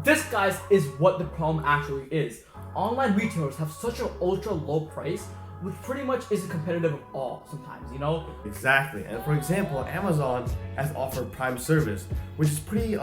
this, guys, is what the problem actually is. Online retailers have such an ultra low price, which pretty much isn't competitive at all sometimes, you know? Exactly. And for example, Amazon has offered Prime service, which is pretty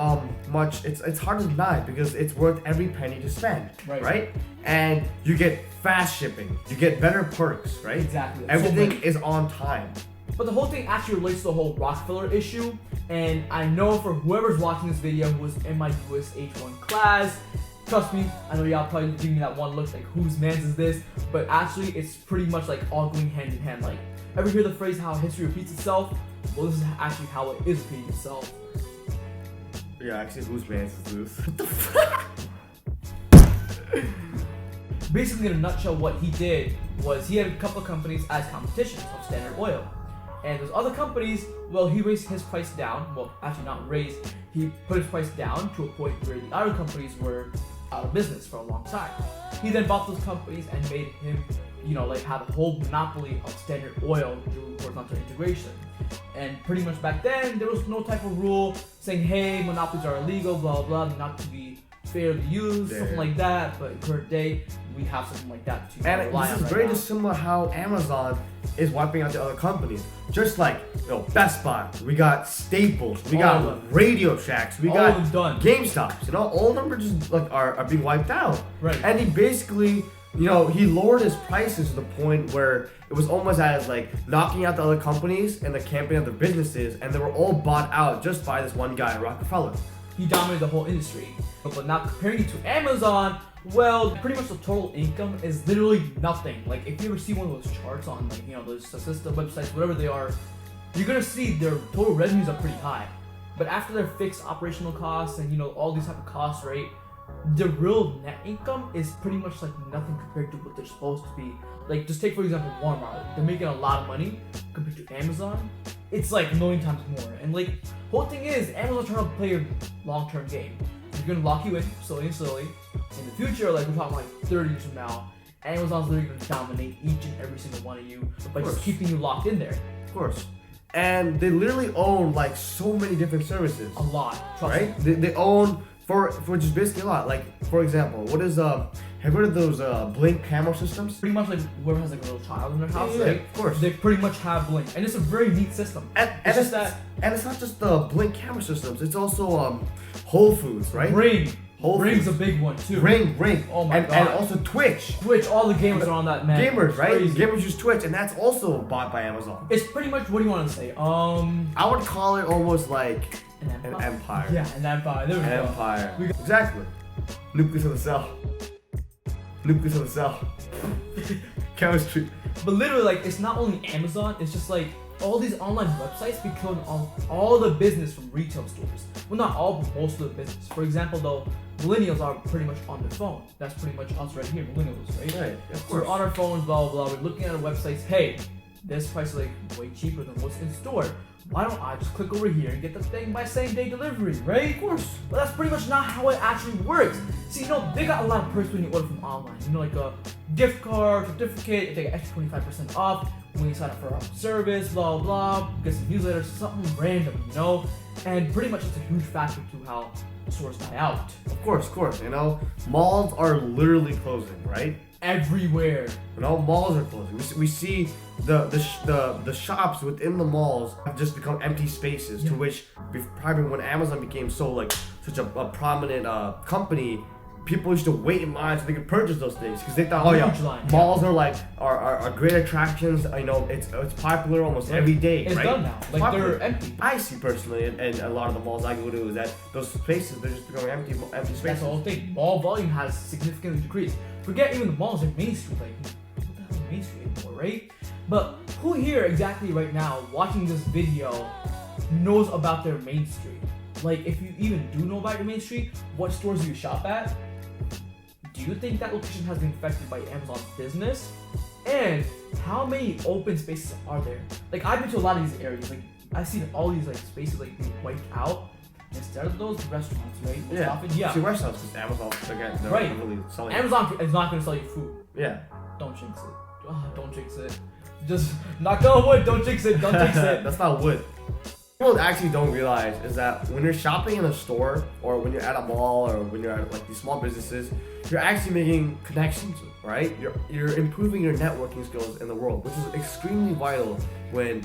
much, it's hard to deny because it's worth every penny to spend, right? And you get fast shipping, you get better perks, right? Exactly. Everything is on time. But the whole thing actually relates to the whole Rockefeller issue, and I know for whoever's watching this video who was in my US H1 class, trust me, I know y'all probably giving me that one look like, whose man's is this? But actually, it's pretty much like all going hand in hand. Like, ever hear the phrase how history repeats itself? Well, this is actually how it is repeating itself. Yeah, actually, whose man's is this? What the fuck? Basically, in a nutshell, what he did was he had a couple of companies as competitions of Standard Oil. And those other companies, well, he raised his price down. Well, actually not raised, he put his price down to a point where the other companies were out of business for a long time. He then bought those companies and made him, you know, like have a whole monopoly of Standard Oil through horizontal integration. And pretty much back then, there was no type of rule saying, hey, monopolies are illegal, blah, blah, not to be fair to use, something like that. But current day, we have something like that to and rely this on is very dissimilar how Amazon is wiping out the other companies. Just like, you know, Best Buy, we got Staples, we got Radio Shacks, we got GameStops, you know, all of them are just like are being wiped out. Right. And he basically, you know, he lowered his prices to the point where it was almost as like knocking out the other companies and the camping of their businesses, and they were all bought out just by this one guy, Rockefeller. He dominated the whole industry. But now comparing it to Amazon, well, pretty much the total income is literally nothing. Like, if you ever see one of those charts on, like, you know, those Statista websites, whatever they are, you're gonna see their total revenues are pretty high. But after their fixed operational costs and, you know, all these type of costs, right, the real net income is pretty much like nothing compared to what they're supposed to be. Like, just take for example Walmart. They're making a lot of money compared to Amazon. It's like a million times more. And like, whole thing is, Amazon's trying to play a long-term game. They're gonna lock you in slowly and slowly. In the future, like we're talking like 30 years from now, Amazon's literally gonna dominate each and every single one of you by just keeping you locked in there. Of course. And they literally own like so many different services. A lot, right? They own for just basically a lot. Like, for example, what is have you heard of those Blink camera systems? Pretty much like whoever has like a little child in their house, right? Of course. They pretty much have Blink, and it's a very neat system. And it's not just the Blink camera systems. It's also Whole Foods, right? Ring. Ring's a big one too. Ring. Oh my god. And also Twitch. All the gamers are on that, man. Gamers, right? Crazy. Gamers use Twitch, and that's also bought by Amazon. It's pretty much, what do you want to say? I would call it almost like an empire. Yeah, an empire. There we go. Empire. Exactly. Nucleus of the cell. Nucleus of the cell. Chemistry. But literally, like, it's not only Amazon, it's just like all these online websites be killing all the business from retail stores. Well, not all, but most of the business. For example, though, millennials are pretty much on their phone. That's pretty much us right here, millennials, right? Right, of So course. we're on our phones, blah, blah, blah. We're looking at our websites. Hey, this price is like way cheaper than what's in store. Why don't I just click over here and get the thing by same day delivery, right? Of course. But that's pretty much not how it actually works. See, you know, they got a lot of perks when you order from online. You know, like a gift card, certificate, they get extra 25% off when you sign up for our service, blah, blah, get some newsletters, something random, you know? And pretty much it's a huge factor to how stores die out. Of course, you know, malls are literally closing, right? Everywhere. You know, malls are closing. We see the shops within the malls have just become empty spaces. To which, probably when Amazon became such a prominent company, people used to wait in line so they could purchase those things because they thought, malls are great attractions. You know, it's popular almost every day. It's right? done now. Like popular. They're empty. I see personally, and a lot of the malls I go to, is that those spaces, they're just becoming empty spaces. That's the whole thing. Mall volume has significantly decreased. Forget even the malls like Main Street. Like, what the hell is Main Street anymore, right? But who here exactly right now watching this video knows about their Main Street? Like, if you even do know about your Main Street, what stores do you shop at? Do you think that location has been affected by Amazon's business? And how many open spaces are there? Like, I've been to a lot of these areas. Like, I've seen all these like spaces like being wiped out. Instead of those, restaurants, right? Yeah. See, restaurants, because Amazon, again, they're right. really selling. Amazon is not going to sell you food. Yeah. Don't jinx it. Don't jinx it. Just knock on wood. Don't jinx it. Don't jinx it. That's not wood. People actually don't realize is that when you're shopping in a store or when you're at a mall or when you're at like these small businesses, you're actually making connections, right? You're improving your networking skills in the world, which is extremely vital when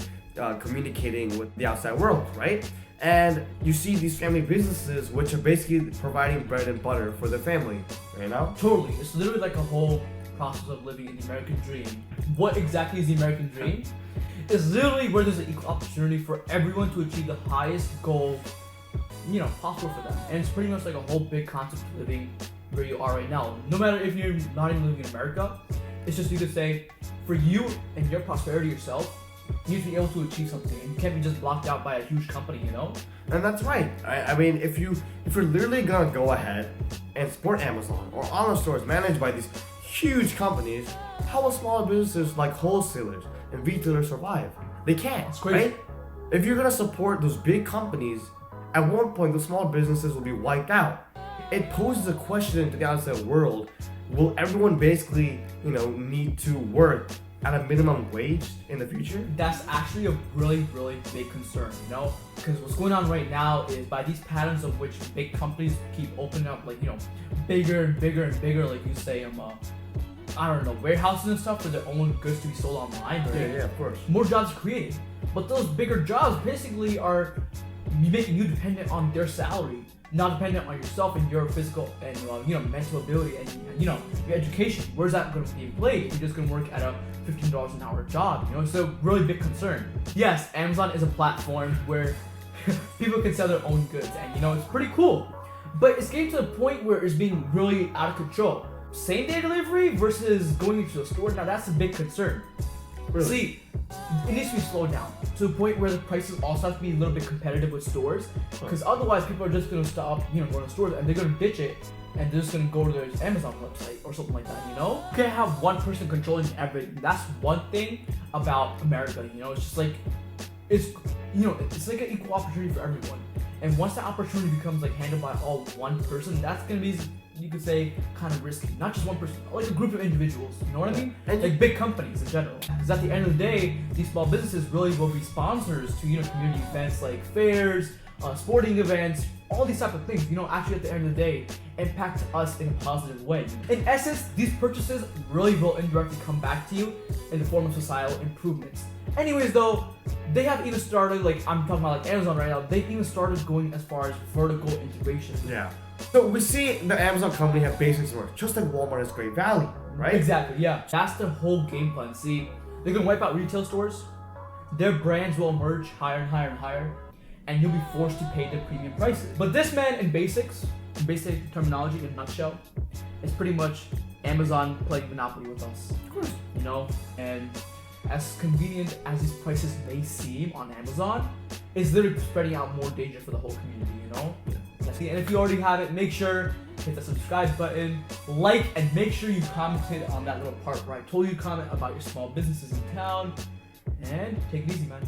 communicating with the outside world, right? And you see these family businesses which are basically providing bread and butter for the family, you know? Totally. It's literally like a whole process of living in the American dream. What exactly is the American dream? It's literally where there's an equal opportunity for everyone to achieve the highest goal, possible for them. And it's pretty much like a whole big concept of living where you are right now. No matter if you're not even living in America, it's just you could say, for you and your prosperity yourself, you need to be able to achieve something, and you can't be just blocked out by a huge company, And that's right. I mean, if you're literally gonna go ahead and support Amazon or online stores managed by these huge companies, how will smaller businesses like wholesalers and retailers survive? They can't. It's crazy. Right? If you're gonna support those big companies, at one point the small businesses will be wiped out. It poses a question to the outside world: will everyone basically, need to work at a minimum wage in the future? That's actually a really, really big concern, because what's going on right now is by these patterns of which big companies keep opening up, bigger and bigger and bigger, like you say, warehouses and stuff for their own goods to be sold online. Right? Yeah, of course. More jobs are created, but those bigger jobs basically are making you dependent on their salary, not dependent on yourself and your physical and mental ability and your education. Where's that going to be played if you're just going to work at a $15 an hour job? It's a really big concern. Yes, Amazon is a platform where people can sell their own goods, and it's pretty cool. But it's getting to a point where it's being really out of control. Same day delivery versus going into a store, now that's a big concern. Really? See, it needs to be slowed down to a point where the prices also have to be a little bit competitive with stores, because otherwise people are just going to stop going to stores and they're going to ditch it and they're just going to go to their Amazon website or something like that. You can't have one person controlling everything. That's one thing about America. It's just like it's like an equal opportunity for everyone, and once that opportunity becomes handled by all one person, that's going to be, you could say, kind of risky. Not just one person, like a group of individuals. You know what I mean? And like big companies in general. Because at the end of the day, these small businesses really will be sponsors to community events like fairs, sporting events, all these type of things. Actually at the end of the day, impact us in a positive way. In essence, these purchases really will indirectly come back to you in the form of societal improvements. Anyways, though, they have even started, I'm talking about Amazon right now, they even started going as far as vertical integration. Yeah. So we see the Amazon company have basic stores, just like Walmart has Great Value, right? Exactly, yeah. That's their whole game plan. See, they're gonna wipe out retail stores, their brands will emerge higher and higher and higher, and you'll be forced to pay the premium prices. But this man in basic terminology in a nutshell, is pretty much Amazon playing Monopoly with us. Of course. And as convenient as these prices may seem on Amazon, it's literally spreading out more danger for the whole community, Yeah. And if you already have it, make sure hit the subscribe button, like, and make sure you commented on that little part where I told you to comment about your small businesses in town. And take it easy, man.